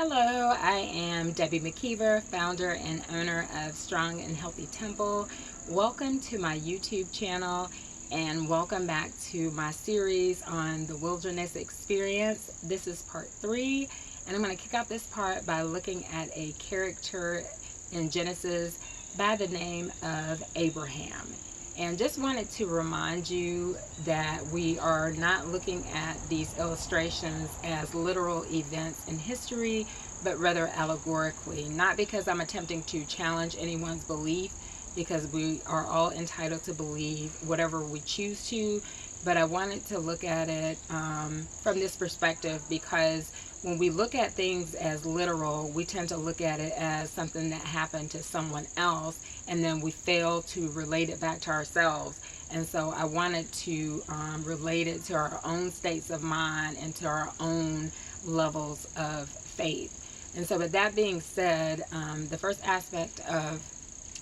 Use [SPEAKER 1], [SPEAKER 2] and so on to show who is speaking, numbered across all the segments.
[SPEAKER 1] Hello, I am Debbie McKeever, founder and owner of Strong and Healthy Temple. Welcome to my YouTube channel and welcome back to my series on the wilderness experience. This is part 3, and I'm going to kick off this part by looking at a character in Genesis by the name of Abraham. And just wanted to remind you that we are not looking at these illustrations as literal events in history, but rather allegorically. Not because I'm attempting to challenge anyone's belief, because we are all entitled to believe whatever we choose to, but I wanted to look at it from this perspective, because when we look at things as literal, we tend to look at it as something that happened to someone else, and then we fail to relate it back to ourselves. And so I wanted to relate it to our own states of mind and to our own levels of faith. And so with that being said, the first aspect of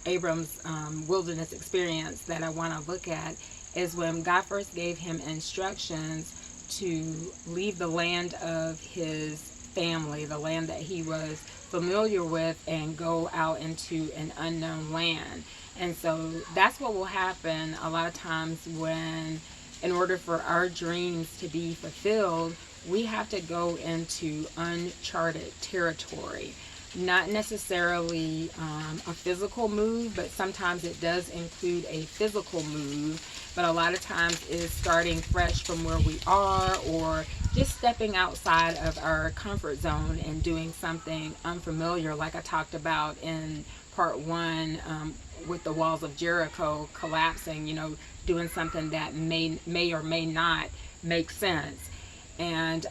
[SPEAKER 1] Abram's wilderness experience that I want to look at is when God first gave him instructions to leave the land of his family, the land that he was familiar with, and go out into an unknown land. And so that's what will happen a lot of times when, in order for our dreams to be fulfilled, we have to go into uncharted territory. Not necessarily a physical move, but sometimes it does include a physical move. But a lot of times is starting fresh from where we are, or just stepping outside of our comfort zone and doing something unfamiliar, like I talked about in part 1 with the walls of Jericho collapsing, doing something that may or may not make sense. And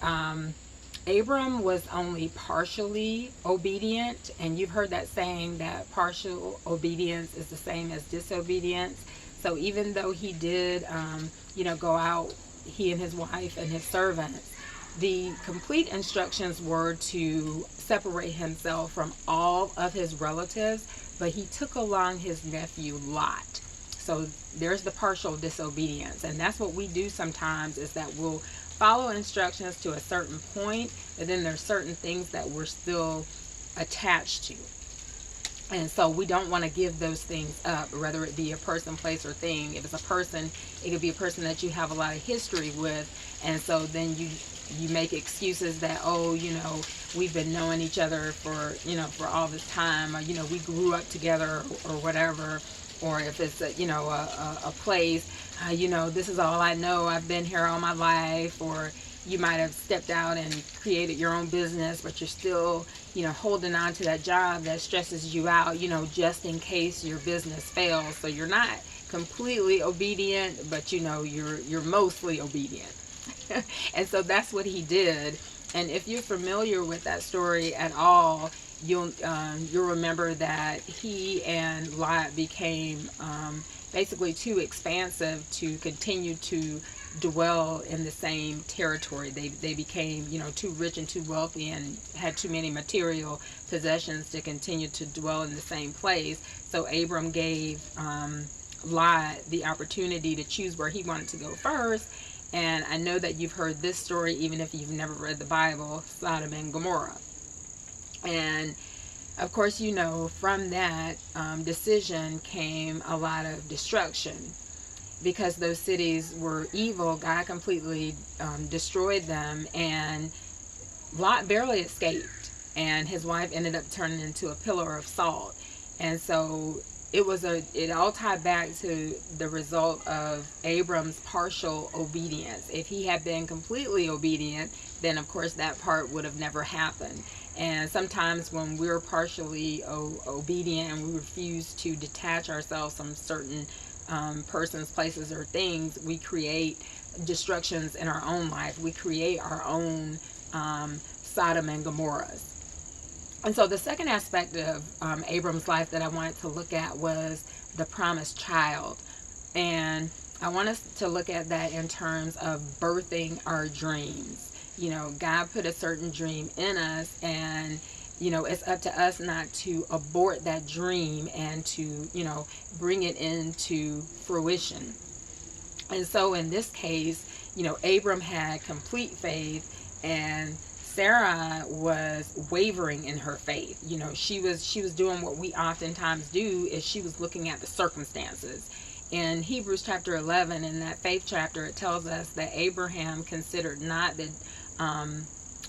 [SPEAKER 1] Abram was only partially obedient, and you've heard that saying that partial obedience is the same as disobedience. So even though he did, go out, he and his wife and his servants, the complete instructions were to separate himself from all of his relatives, but he took along his nephew Lot. So there's the partial disobedience, and that's what we do sometimes, is that we'll follow instructions to a certain point, but then there's certain things that we're still attached to. And so we don't want to give those things up, whether it be a person, place, or thing. If it's a person, it could be a person that you have a lot of history with. And so then you make excuses that, we've been knowing each other for all this time, or, we grew up together, or whatever. Or if it's a place, this is all I know, I've been here all my life. Or you might have stepped out and created your own business, but you're still, holding on to that job that stresses you out, just in case your business fails. So you're not completely obedient, but you're mostly obedient. And so that's what he did. And if you're familiar with that story at all, you'll remember that he and Lot became basically too expansive to continue to dwell in the same territory. They became too rich and too wealthy, and had too many material possessions to continue to dwell in the same place. So Abram gave Lot the opportunity to choose where he wanted to go first. And I know that you've heard this story, even if you've never read the Bible, Sodom and Gomorrah. And of course, from that decision came a lot of destruction. Because those cities were evil, God completely destroyed them, and Lot barely escaped, and his wife ended up turning into a pillar of salt. And so it all tied back to the result of Abram's partial obedience. If he had been completely obedient, then of course that part would have never happened. And sometimes when we're partially obedient and we refuse to detach ourselves from certain persons, places, or things, we create destructions in our own life. We create our own Sodom and Gomorrahs. And so the second aspect of Abram's life that I wanted to look at was the promised child. And I want us to look at that in terms of birthing our dreams. God put a certain dream in us, and it's up to us not to abort that dream and to bring it into fruition. And so in this case, Abram had complete faith and Sarah was wavering in her faith. She was doing what we oftentimes do, is she was looking at the circumstances. In Hebrews chapter 11, in that faith chapter, it tells us that Abraham considered not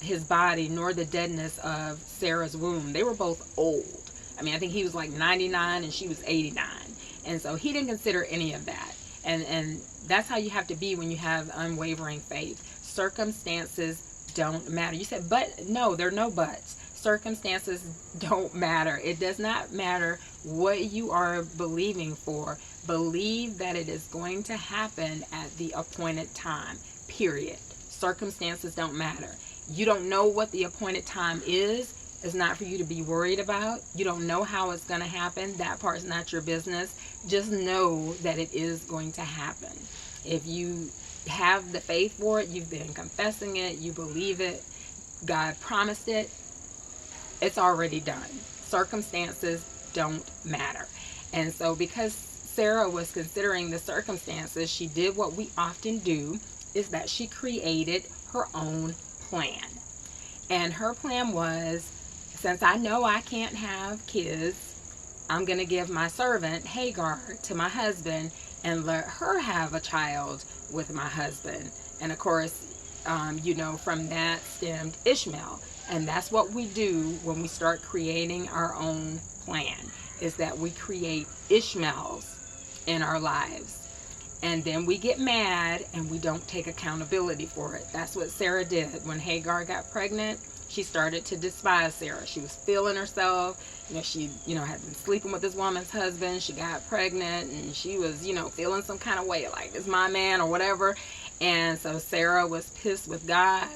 [SPEAKER 1] his body nor the deadness of Sarah's womb. They were both old. I mean, I think he was like 99 and she was 89. And so he didn't consider any of that. And that's how you have to be when you have unwavering faith. Circumstances don't matter. You said, but no, there are no buts. Circumstances don't matter. It does not matter what you are believing for. Believe that it is going to happen at the appointed time, period. Circumstances don't matter. You don't know what the appointed time is. It's not for you to be worried about. You don't know how it's going to happen. That part's not your business. Just know that it is going to happen. If you have the faith for it, you've been confessing it, you believe it, God promised it, it's already done. Circumstances don't matter. And so because Sarah was considering the circumstances, she did what we often do, is that she created her own plan. And her plan was, since I know I can't have kids, I'm going to give my servant Hagar to my husband and let her have a child with my husband. And of course, from that stemmed Ishmael. And that's what we do when we start creating our own plan, is that we create Ishmaels in our lives. And then we get mad and we don't take accountability for it. That's what Sarah did. When Hagar got pregnant, she started to despise Sarah. She was feeling herself. She had been sleeping with this woman's husband. She got pregnant and she was, feeling some kind of way, like, it's my man or whatever. And so Sarah was pissed with God.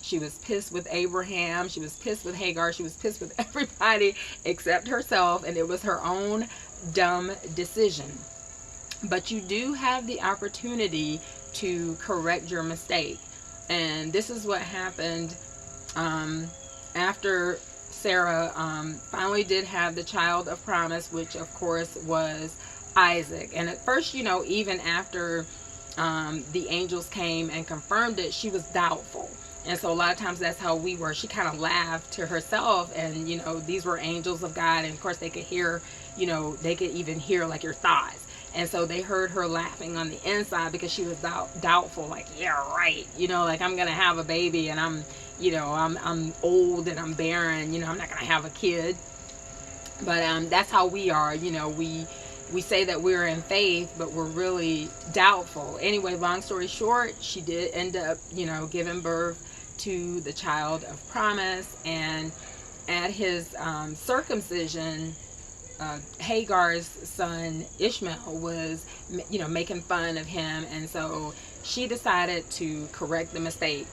[SPEAKER 1] She was pissed with Abraham. She was pissed with Hagar. She was pissed with everybody except herself. And it was her own dumb decision. But you do have the opportunity to correct your mistake. And this is what happened after Sarah finally did have the child of promise, which of course was Isaac. And at first, even after the angels came and confirmed it, she was doubtful. And so a lot of times that's how we were. She kind of laughed to herself, and these were angels of God, and of course they could hear, they could even hear like your thoughts. And so they heard her laughing on the inside because she was doubtful, like, yeah, right, like, I'm gonna have a baby and I'm old and I'm barren, I'm not gonna have a kid. But that's how we are. We say that we're in faith, but we're really doubtful. Anyway, long story short, she did end up giving birth to the child of promise. And at his circumcision, Hagar's son Ishmael was making fun of him, and so she decided to correct the mistake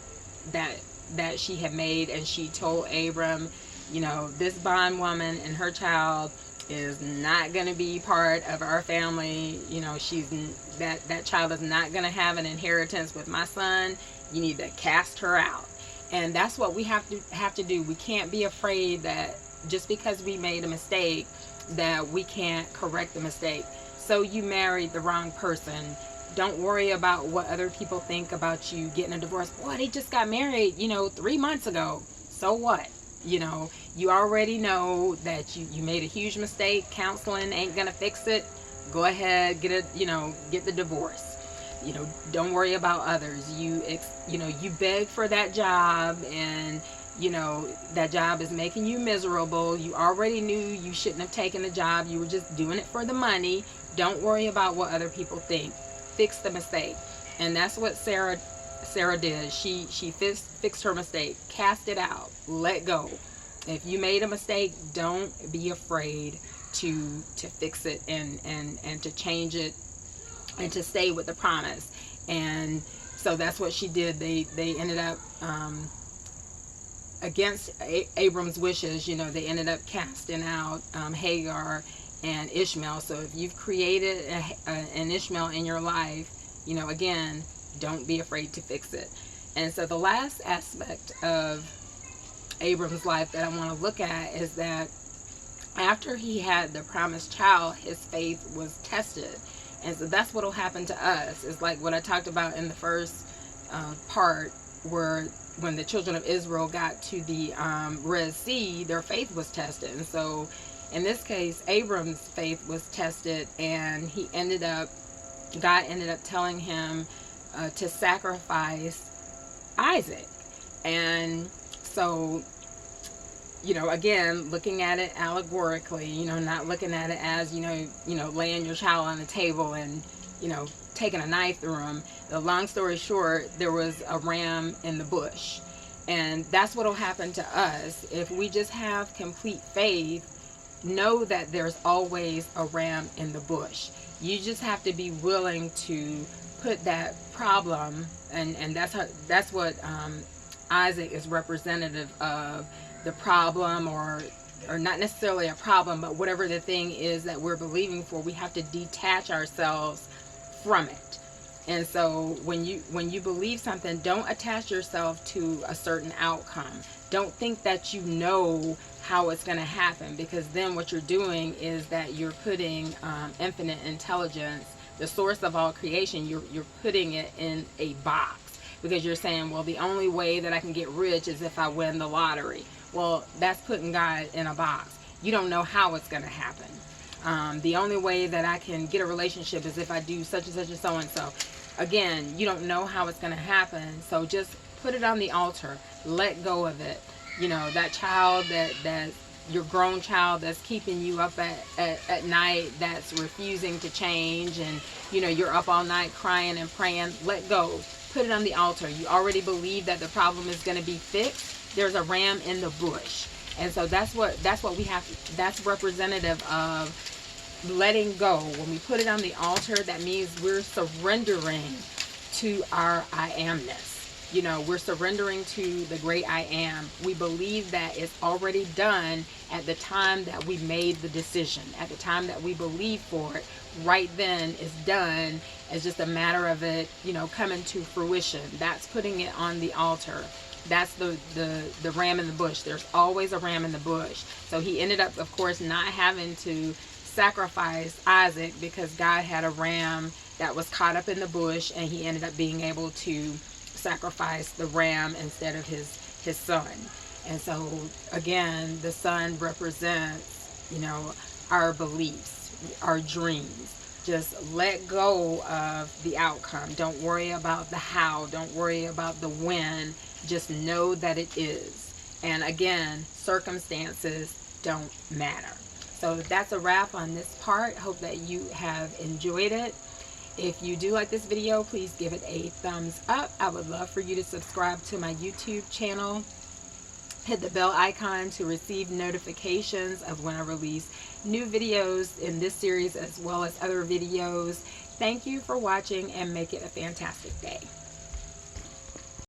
[SPEAKER 1] that she had made. And she told Abram, this bondwoman and her child is not going to be part of our family. That child is not going to have an inheritance with my son. You need to cast her out. And that's what we have to do. We can't be afraid that just because we made a mistake that we can't correct the mistake. So you married the wrong person. Don't worry about what other people think about you getting a divorce. Boy, they just got married 3 months ago. So what? You already know that you made a huge mistake. Counseling ain't gonna fix it. Go ahead, get the divorce. Don't worry about others. You beg for that job, and that job is making you miserable. You already knew you shouldn't have taken the job. You were just doing it for the money. Don't worry about what other people think. Fix the mistake. And that's what Sarah did. She fixed her mistake. Cast it out. Let go. If you made a mistake, don't be afraid to fix it and to change it and to stay with the promise. And so that's what she did. They ended up against Abram's wishes. They ended up casting out Hagar and Ishmael. So if you've created an Ishmael in your life, again, don't be afraid to fix it. And so the last aspect of Abram's life that I want to look at is that after he had the promised child, his faith was tested. And so that's what will happen to us. It's like what I talked about in the first part, where when the children of Israel got to the Red Sea, their faith was tested. And so in this case, Abram's faith was tested, and God ended up telling him to sacrifice Isaac. And so, again, looking at it allegorically, not looking at it as, laying your child on the table and, taking a knife through him. The long story short, there was a ram in the bush. And that's what will happen to us. If we just have complete faith, know that there's always a ram in the bush. You just have to be willing to put that problem, and that's what Isaac is representative of, the problem, or not necessarily a problem, but whatever the thing is that we're believing for, we have to detach ourselves from it. And so when you believe something, don't attach yourself to a certain outcome. Don't think that you know how it's going to happen, because then what you're doing is that you're putting infinite intelligence, the source of all creation, you're putting it in a box, because you're saying, well, the only way that I can get rich is if I win the lottery. Well, that's putting God in a box. You don't know how it's going to happen. The only way that I can get a relationship is if I do such and such and so and so. Again, you don't know how it's going to happen. So just put it on the altar. Let go of it. That child, that your grown child that's keeping you up at night, that's refusing to change, and you're up all night crying and praying, let go. Put it on the altar. You already believe that the problem is going to be fixed. There's a ram in the bush. And so that's what we have. That's representative of letting go. When we put it on the altar, that means we're surrendering to our I amness. We're surrendering to the great I am. We believe that it's already done at the time that we made the decision, at the time that we believe for it. Right then, it's done. It's just a matter of it, coming to fruition. That's putting it on the altar. That's the ram in the bush. There's always a ram in the bush. So he ended up, of course, not having to sacrifice Isaac, because God had a ram that was caught up in the bush, and he ended up being able to sacrifice the ram instead of his son. And so again, the son represents, our beliefs, our dreams. Just let go of the outcome. Don't worry about the how. Don't worry about the when. Just know that it is. And again, circumstances don't matter. So that's a wrap on this part. Hope that you have enjoyed it. If you do like this video, please give it a thumbs up. I would love for you to subscribe to my YouTube channel. Hit the bell icon to receive notifications of when I release new videos in this series, as well as other videos. Thank you for watching, and make it a fantastic day.